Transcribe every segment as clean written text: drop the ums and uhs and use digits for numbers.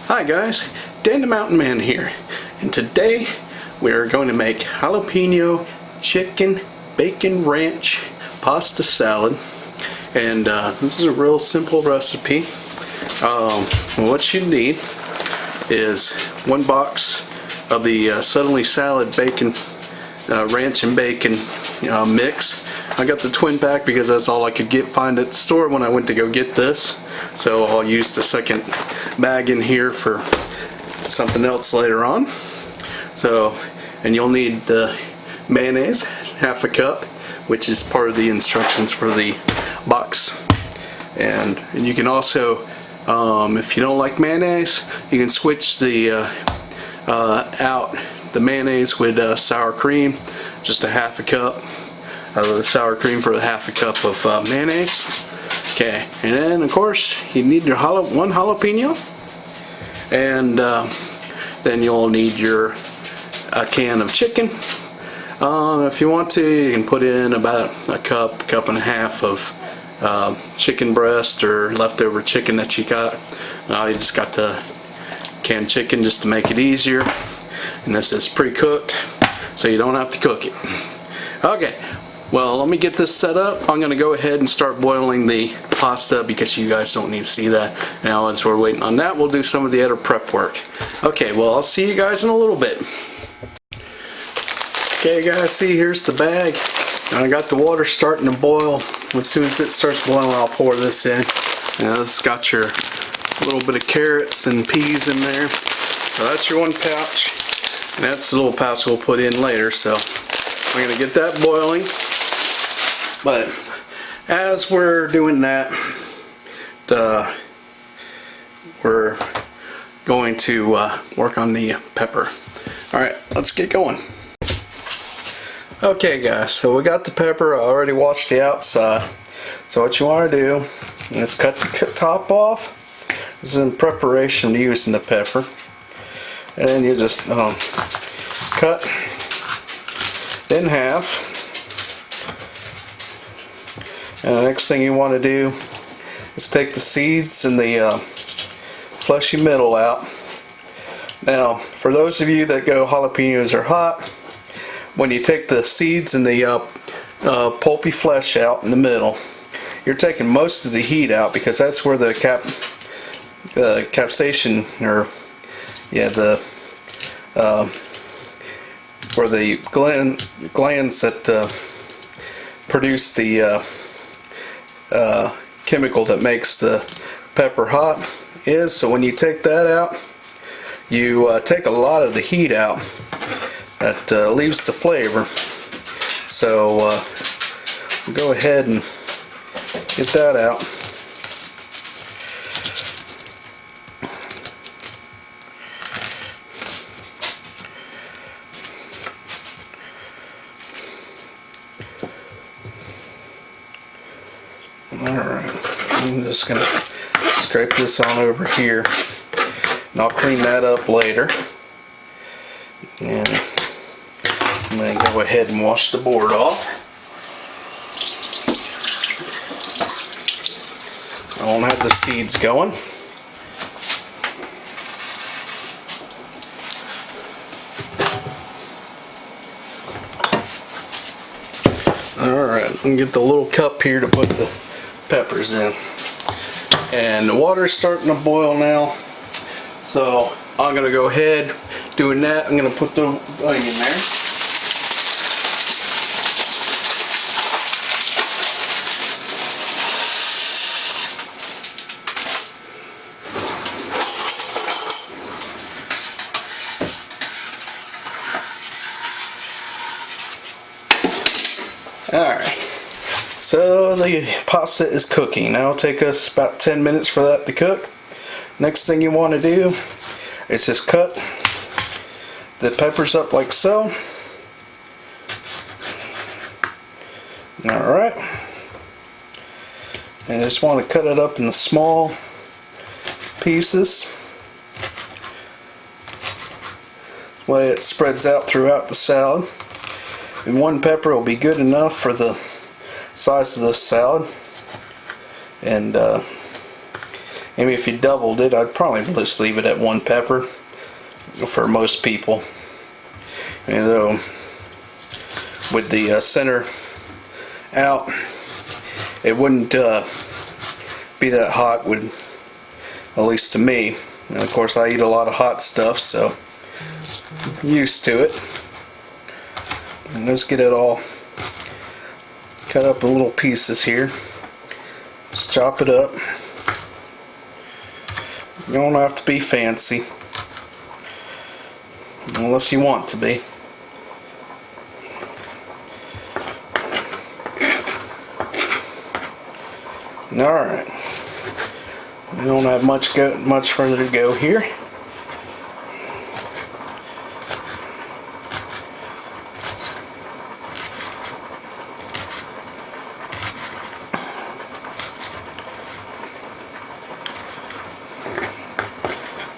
Hi guys, Dan the Mountain Man here, and today we are going to make jalapeno chicken bacon ranch pasta salad. And this is a real simple recipe. What you need is one box of the Suddenly Salad bacon ranch and bacon mix. I got the twin pack because that's all I could find at the store when I went to go get this. So I'll use the second bag in here for something else later on. And you'll need the mayonnaise, half a cup, which is part of the instructions for the box. And you can also, if you don't like mayonnaise, you can switch the the mayonnaise with sour cream, just a half a cup of the sour cream for a half a cup of mayonnaise. Okay, and then of course you need your one jalapeno, and then you'll need your can of chicken. If you want to, you can put in about a cup and a half of chicken breast or leftover chicken that you got. You just got the canned chicken just to make it easier, and this is pre-cooked so you don't have to cook it. Okay, well, let me get this set up. I'm gonna go ahead and start boiling the pasta because you guys don't need to see that. Now as we're waiting on that, we'll do some of the other prep work. Okay, well, I'll see you guys in a little bit. Okay guys, see, here's the bag. And I got the water starting to boil. As soon as it starts boiling, I'll pour this in. Now it's got your little bit of carrots and peas in there. So that's your one pouch. And that's the little pouch we'll put in later. So I'm gonna get that boiling. But as we're doing that, we're going to work on the pepper. Alright, let's get going. Okay guys, so we got the pepper. I already washed the outside. So what you want to do is cut the top off. This is in preparation of using the pepper. And then you just cut in half. And the next thing you want to do is take the seeds and the fleshy middle out. Now, for those of you that go jalapenos are hot, when you take the seeds and the pulpy flesh out in the middle, you're taking most of the heat out because that's where the capsaicin, or where the glands that produce the chemical that makes the pepper hot is. So when you take that out, you take a lot of the heat out that leaves the flavor. So we'll go ahead and get that out. Alright, I'm just going to scrape this on over here, and I'll clean that up later. And I'm going to go ahead and wash the board off. I won't have the seeds going. Alright, let me get the little cup here to put the peppers in. And the water's starting to boil now. So I'm going to go ahead doing that. I'm going to put the onion in there. Alright, so the pasta is cooking. Now it'll take us about 10 minutes for that to cook. Next thing you want to do is just cut the peppers up like so. Alright, and I just want to cut it up in the small pieces. That way it spreads out throughout the salad. And one pepper will be good enough for the size of this salad. And Maybe if you doubled it, I'd probably just leave it at 1 pepper for most people. And though with the center out, it wouldn't be that hot, at least to me. And of course I eat a lot of hot stuff, so I'm used to it. And let's get it all cut up in little pieces here. Just chop it up. You don't have to be fancy, unless you want to be. Alright. We don't have much further to go here.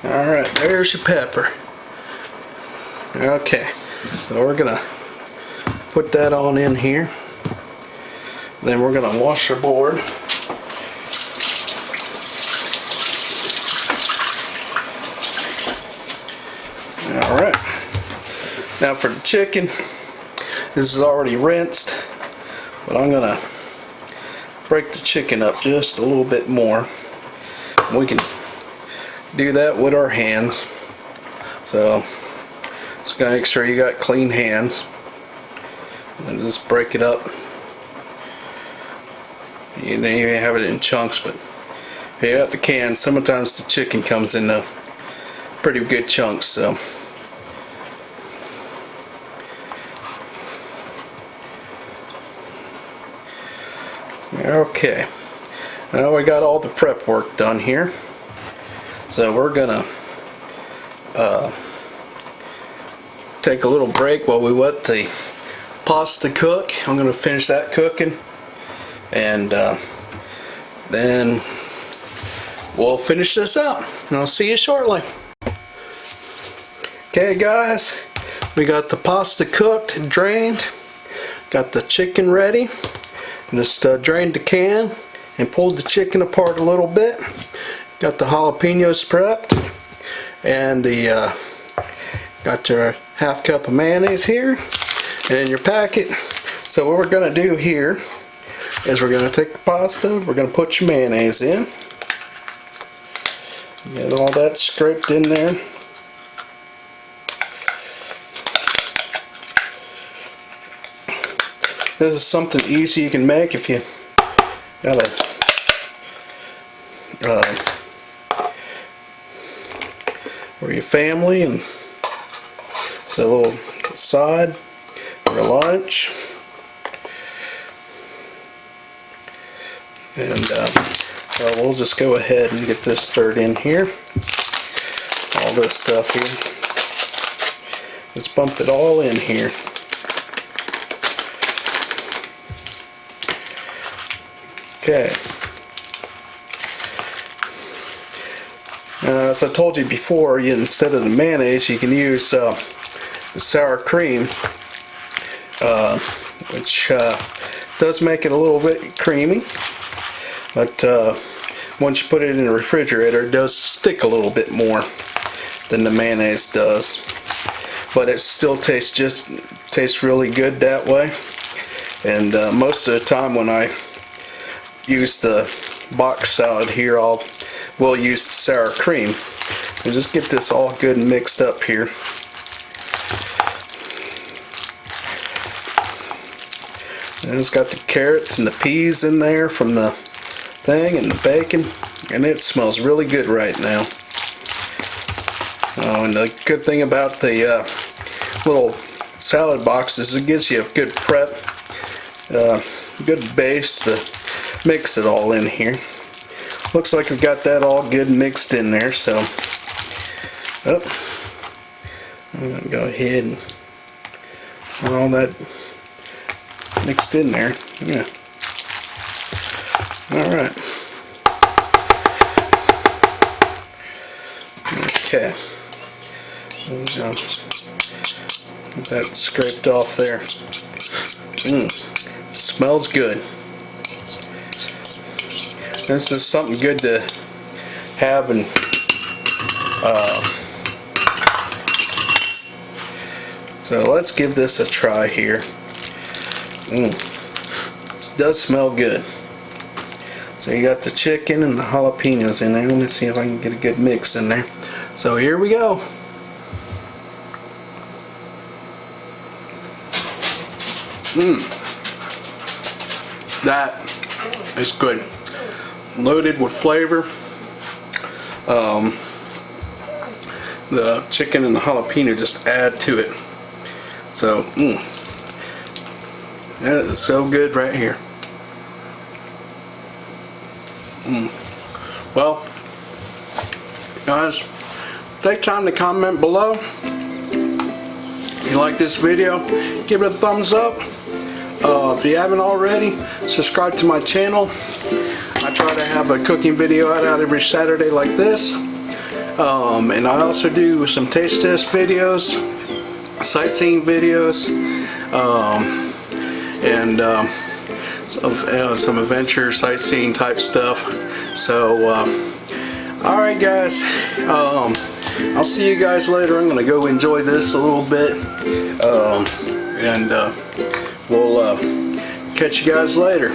Alright, there's your pepper. Okay, so we're gonna put that on in here. Then we're gonna wash our board. Alright, now for the chicken, this is already rinsed, but I'm gonna break the chicken up just a little bit more. We can do that with our hands, so just gotta make sure you got clean hands and just break it up. You know, you have it in chunks, but if you got the can, sometimes the chicken comes in pretty good chunks. So okay, now we got all the prep work done here. So we're gonna take a little break while we let the pasta cook. I'm gonna finish that cooking, and then we'll finish this up, and I'll see you shortly. Okay guys, we got the pasta cooked and drained, got the chicken ready. Just drained the can and pulled the chicken apart a little bit. Got the jalapenos prepped, and the got your half cup of mayonnaise here and in your packet. So what we're gonna do here is we're gonna take the pasta, we're gonna put your mayonnaise in, get all that scraped in there. This is something easy you can make if you got for your family, and it's a little side for lunch. And so we'll just go ahead and get this stirred in here. All this stuff here. Just bump it all in here. Okay. As I told you before, instead of the mayonnaise, you can use sour cream, which does make it a little bit creamy. But once you put it in the refrigerator, it does stick a little bit more than the mayonnaise does. But it still tastes really good that way. And most of the time when I use the box salad here, we'll use the sour cream. And just get this all good and mixed up here. And it's got the carrots and the peas in there from the thing, and the bacon, and it smells really good right now. Oh, and the good thing about the little salad box is it gives you a good prep, good base to mix it all in here. Looks like we've got that all good mixed in there, so I'm gonna go ahead and get all that mixed in there. Yeah. Alright. Okay. Get that scraped off there. Smells good. This is something good to have, and so let's give this a try here. It does smell good. So you got the chicken and the jalapenos in there. Let me see if I can get a good mix in there. So here we go. That is good. Loaded with flavor. The chicken and the jalapeno just add to it. So, that is so good right here. Well, guys, take time to comment below. If you like this video, give it a thumbs up. If you haven't already, subscribe to my channel. I try to have a cooking video out every Saturday like this. And I also do some taste test videos, sightseeing videos, and some adventure sightseeing type stuff. So alright guys, I'll see you guys later. I'm gonna go enjoy this a little bit, and we'll catch you guys later.